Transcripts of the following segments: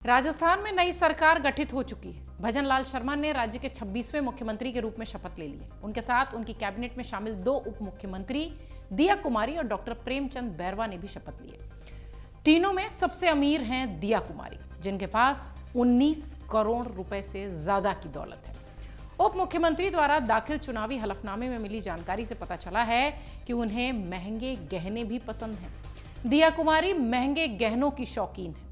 राजस्थान में नई सरकार गठित हो चुकी है। भजन लाल शर्मा ने राज्य के 26वें मुख्यमंत्री के रूप में शपथ ले ली है। उनके साथ उनकी कैबिनेट में शामिल 2 उप मुख्यमंत्री दिया कुमारी और डॉक्टर प्रेमचंद बैरवा ने भी शपथ ली है। तीनों में सबसे अमीर हैं दिया कुमारी, जिनके पास 19 करोड़ रुपए से ज्यादा की दौलत है। उप मुख्यमंत्री द्वारा दाखिल चुनावी हलफनामे में मिली जानकारी से पता चला है कि उन्हें महंगे गहने भी पसंद हैं। दिया कुमारी महंगे गहनों की शौकीन है।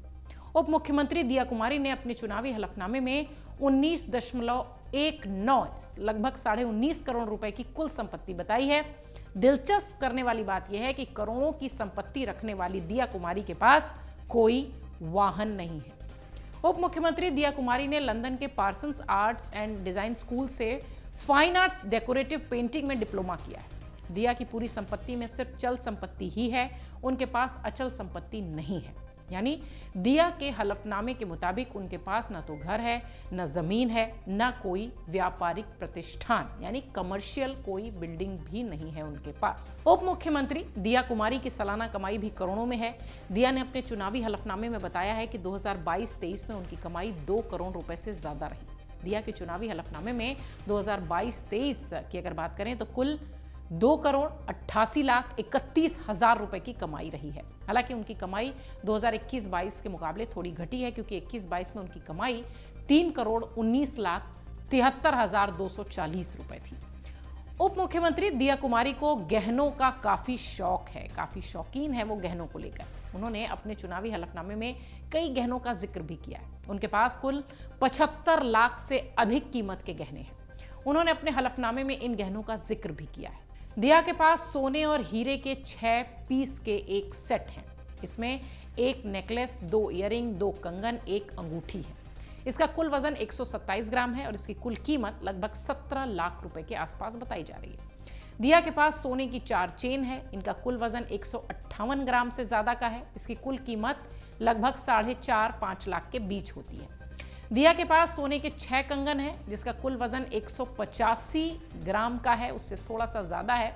उप मुख्यमंत्री दिया कुमारी ने अपने चुनावी हलफनामे में 19.19 लगभग 19.5 करोड़ रुपए की कुल संपत्ति बताई है। दिलचस्प करने वाली बात यह है कि करोड़ों की संपत्ति रखने वाली दिया कुमारी के पास कोई वाहन नहीं है। उप मुख्यमंत्री दिया कुमारी ने लंदन के Parsons arts and design school से फाइन आर्ट्स डेकोरेटिव पेंटिंग में डिप्लोमा किया है। दिया की पूरी संपत्ति में सिर्फ चल संपत्ति ही है, उनके पास अचल संपत्ति नहीं है। यानी दिया के हलफनामे के मुताबिक उनके पास न तो घर है, न जमीन है, न कोई व्यापारिक प्रतिष्ठान यानी कमर्शियल कोई बिल्डिंग भी नहीं है उनके पास। उप मुख्यमंत्री दिया कुमारी की सालाना कमाई भी करोड़ों में है। दिया ने अपने चुनावी हलफनामे में बताया है कि 2022-23 में उनकी कमाई 2 करोड़ रुपए से ज्यादा रही। दिया के चुनावी हलफनामे में 2022-23 की अगर बात करें तो कुल 2,88,31,000 रुपए की कमाई रही है। हालांकि उनकी कमाई 2021-22 के मुकाबले थोड़ी घटी है, क्योंकि 21-22 में उनकी कमाई 3,19,73,240 रुपए थी। उप मुख्यमंत्री दिया कुमारी को गहनों का काफी शौक है, काफी शौकीन है वो गहनों को लेकर। उन्होंने अपने चुनावी हलफनामे में कई गहनों का जिक्र भी किया है। उनके पास कुल 75 लाख से अधिक कीमत के गहने हैं। उन्होंने अपने हलफनामे में इन गहनों का जिक्र भी किया है। दिया के पास सोने और हीरे के 6 पीस के एक सेट हैं। इसमें एक नेकलेस, 2 इयररिंग, 2 कंगन, 1 अंगूठी है। इसका कुल वजन 127 ग्राम है और इसकी कुल कीमत लगभग 17 लाख रुपए के आसपास बताई जा रही है। दिया के पास सोने की 4 चेन है। इनका कुल वजन 158 ग्राम से ज्यादा का है। इसकी कुल कीमत लगभग 4.5-5 लाख के बीच होती है। दिया के पास सोने के 6 कंगन है, जिसका कुल वजन 185 ग्राम का है, उससे थोड़ा सा ज्यादा है।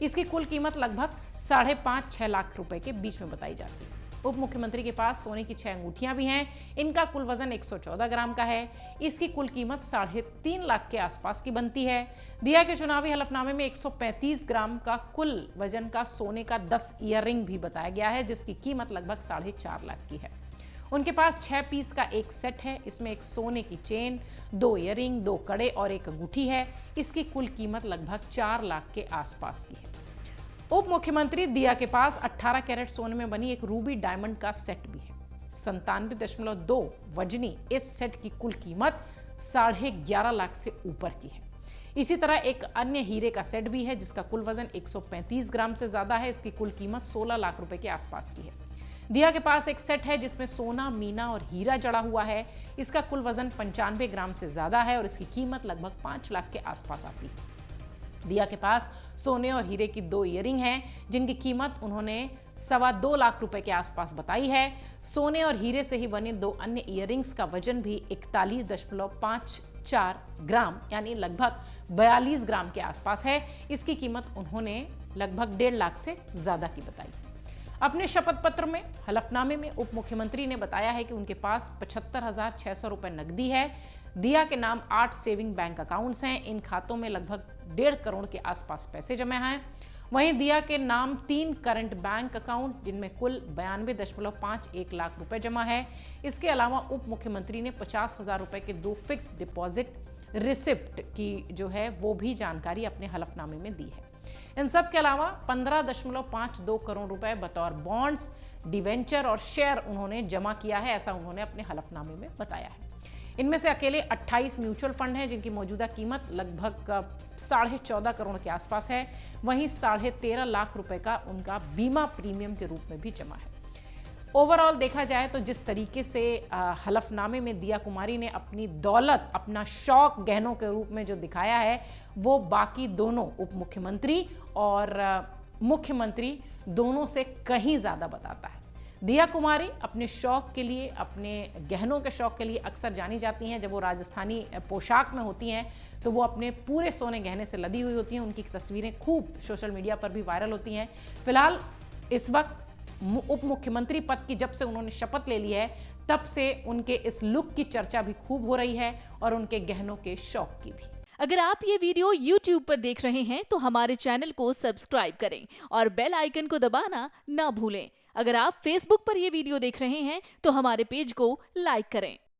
इसकी कुल कीमत लगभग 5.5-6 लाख रुपए के बीच में बताई जाती है। उप मुख्यमंत्री के पास सोने की 6 अंगूठियां भी हैं। इनका कुल वजन 114 ग्राम का है। इसकी कुल कीमत 3.5 लाख के आसपास की बनती है। दिया के चुनावी हलफनामे में 135 ग्राम का कुल वजन का सोने का 10 ईयररिंग भी बताया गया है, जिसकी कीमत लगभग 4.5 लाख की है। उनके पास 6 पीस का एक सेट है। इसमें एक सोने की चेन, 2 इयररिंग, 2 कड़े और 1 अंगूठी है। इसकी कुल कीमत लगभग 4 लाख के आसपास की है। उप मुख्यमंत्री दिया के पास 18 कैरेट सोने में बनी एक रूबी डायमंड का सेट भी है। 97.2 वजनी इस सेट की कुल कीमत 11.5 लाख से ऊपर की है। इसी तरह एक अन्य हीरे का सेट भी है, जिसका कुल वजन 135 ग्राम से ज्यादा है। इसकी कुल कीमत 16 लाख रुपए के आसपास की है। दिया के पास एक सेट है जिसमें सोना, मीना और हीरा जड़ा हुआ है। इसका कुल वजन 95 ग्राम से ज्यादा है और इसकी कीमत लगभग 5 लाख के आसपास आती है। दिया के पास सोने और हीरे की 2 इयररिंग हैं, जिनकी कीमत उन्होंने 2.25 लाख रुपए के आसपास बताई है। सोने और हीरे से ही बने 2 अन्य इयररिंग्स का वजन भी 41.54 ग्राम यानी लगभग 42 ग्राम के आसपास है। इसकी कीमत उन्होंने लगभग 1.5 लाख से ज्यादा की बताई। अपने शपथ पत्र में हलफनामे में उप मुख्यमंत्री ने बताया है कि उनके पास 75,600 रुपए नकदी है। दिया के नाम 8 सेविंग बैंक अकाउंट्स हैं। इन खातों में लगभग 1.5 करोड़ के आसपास पैसे जमा हैं। वहीं दिया के नाम 3 करंट बैंक अकाउंट, जिनमें कुल 92.51 लाख रुपए जमा है। इसके अलावा उप मुख्यमंत्री ने 50,000 रुपए के 2 फिक्स डिपॉजिट रिसिप्ट की जो है वो भी जानकारी अपने हलफनामे में दी है। इन सब के अलावा 15.52 करोड़ रुपए बतौर बॉन्ड्स, डिवेंचर और शेयर उन्होंने जमा किया है, ऐसा उन्होंने अपने हलफनामे में बताया है। इनमें से अकेले 28 म्यूचुअल फंड हैं, जिनकी मौजूदा कीमत लगभग 14.5 करोड़ के आसपास है। वहीं 13.5 लाख रुपए का उनका बीमा प्रीमियम के रूप में भी जमा है। ओवरऑल देखा जाए तो जिस तरीके से हलफनामे में दिया कुमारी ने अपनी दौलत, अपना शौक गहनों के रूप में जो दिखाया है, वो बाकी दोनों उप मुख्यमंत्री और मुख्यमंत्री दोनों से कहीं ज्यादा बताता है। दिया कुमारी अपने शौक के लिए, अपने गहनों के शौक के लिए अक्सर जानी जाती हैं। जब वो राजस्थानी पोशाक में होती हैं तो वो अपने पूरे सोने गहने से लदी हुई होती हैं। उनकी तस्वीरें खूब सोशल मीडिया पर भी वायरल होती हैं। फिलहाल इस वक्त उप मुख्यमंत्री पद की जब से उन्होंने शपथ ले ली है, तब से उनके इस लुक की चर्चा भी खूब हो रही है और उनके गहनों के शौक की भी। अगर आप ये वीडियो YouTube पर देख रहे हैं तो हमारे चैनल को सब्सक्राइब करें और बेल आइकन को दबाना ना भूलें। अगर आप Facebook पर ये वीडियो देख रहे हैं तो हमारे पेज को लाइक करें।